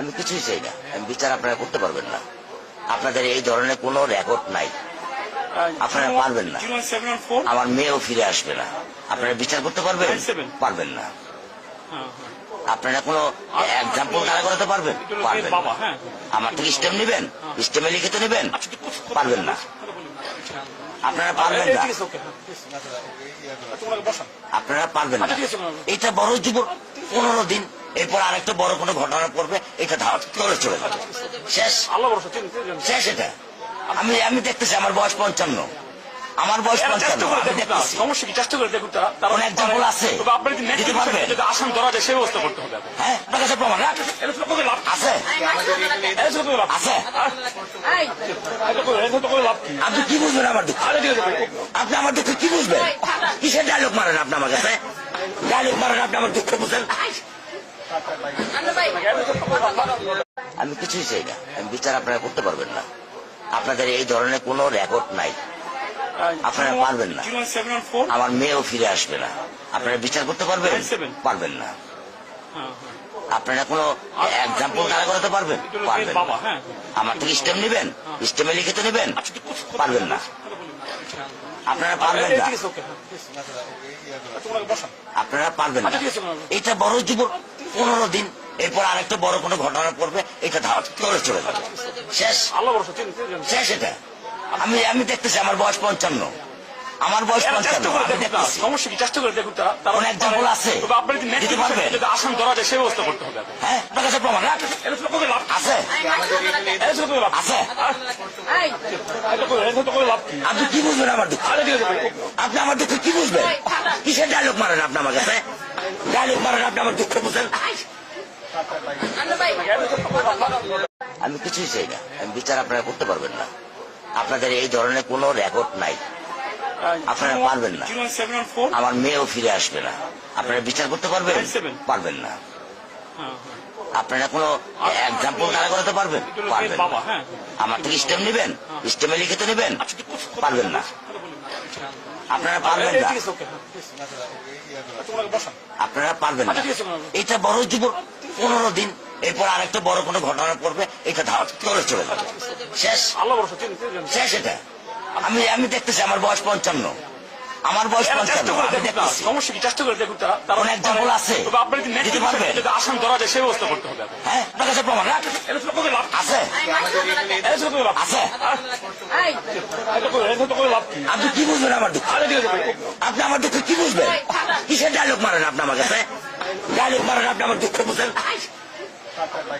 আমি কিছুই চাই না, আমি বিচার আপনারা করতে পারবেন না। আপনাদের এই ধরনের কোনো রেকর্ড নাই, আপনারা পারবেন না। আমার মেয়েও ফিরে আসবে না। আপনারা বিচার করতে পারবেন? পারবেন না। আপনারা কোনো এক্সাম্পল দাঁড়া করাতে পারবেন? পারবেন না। আমার থেকে স্টেম নেবেন, স্টেমে লিখিত নেবেন? পারবেন না। আপনারা পারবেন না, আপনারা পারবেন না। এটা বড় যুব 15 দিন, এরপর আরেকটা বড় কোনো ঘটনা পড়বে, এটা ধাওয়াত করে চলে যাবে, শেষ। শেষ এটা। আমি দেখতেছি, আমার বয়স 55, আমার বয়স 55, আমি দেখতেছি। সমস্যা কি? চেষ্টা করে দেখুন। কোন এক্সাম্পল আছে দিতে পারবেন? আসাম ধরা যায় সেই ব্যবস্থা করতে হবে। হ্যাঁ, আপনার কাছে প্রমাণ আছে? আছে? আপনি কি বুঝবেন আমার দুঃখ? আপনি আমার দুঃখ কি বুঝবেন? কিসের ডায়লগ মারেন আপনি আমার কাছে? ডায়লগ মারেন আপনি আমার দুঃখ বুঝেন? আমি কিছুই চাই না, আমি বিচার আপনারা করতে পারবেন না। আপনাদের এই ধরনের কোনো রেকর্ড নাই, আপনারা পারবেন না। আমার মেয়েও ফিরে আসবে না। আপনারা বিচার করতে পারবেন? পারবেন না। আপনারা কোনো এক্সাম্পল দাঁড়া করাতে পারবেন? পারবেন না। আমার থেকে স্টেম নেবেন, স্টেমে লিখিত নেবেন? পারবেন না। আপনারা পারবেন না, আপনারা পারবেন না। এটা বড় যুব 15 দিন, এরপর আরেকটা বড় কোনো ঘটনা পড়বে, এটা ধাওয়াত করে চলে যাবে, শেষ। শেষ এটা। আমি দেখতেছি, আমার বয়স 55, আমার বয়স 55, আমি দেখতেছি। সমস্যা কি? চেষ্টা করে দেখুন। কোন এক্সাম্পল আছে দিতে পারবেন? আসাম ধরা যায় সেই ব্যবস্থা করতে হবে। হ্যাঁ, আপনার কাছে প্রমাণ আছে? আছে? আপনি কি বুঝবেন আমার দুঃখ? আপনি আমার দুঃখ কি বুঝবেন? কিসের ডায়লগ মারেন আপনি আমার কাছে? ডায়লগ মারেন আপনি আমার দুঃখ বুঝেন? আমি কিছুই চাই না, আমি বিচার আপনারা করতে পারবেন না। আপনাদের এই ধরনের কোনো রেকর্ড নাই, আপনারা পারবেন না। আমার মেয়েও ফিরে আসবে না। আপনারা বিচার করতে পারবেন? পারবেন না। আপনারা কোনো এক্সাম্পল দাঁড়া করাতে পারবেন? পারবেন না। আমার থেকে স্টেম নেবেন, স্টেমে লিখিত নেবেন? পারবেন না। আপনারা পারবেন না, আপনারা পারবেন না। এটা বড় যুব 15 দিন, এরপর আরেকটা বড় কোনো ঘটনা পড়বে, এটা ধাওয়াত করে চলে যাবে, শেষ। শেষ এটা। আমি দেখতেছি, আমার বয়স 55, আমার বয়স 55, আমি দেখতেছি। সমস্যা কি? চেষ্টা করে দেখুন। কোন এক্সাম্পল আছে দিতে পারবেন? আসাম ধরা যায় সেই ব্যবস্থা করতে হবে। হ্যাঁ, আপনার কাছে প্রমাণ আছে? আছে? আপনি কি বুঝবেন আমার দুঃখ? আপনি আমার দুঃখ কি বুঝবেন? কিসের ডায়লগ মারেন আপনি আমার কাছে? ডায়লগ মারেন আপনি আমার দুঃখ বুঝেন?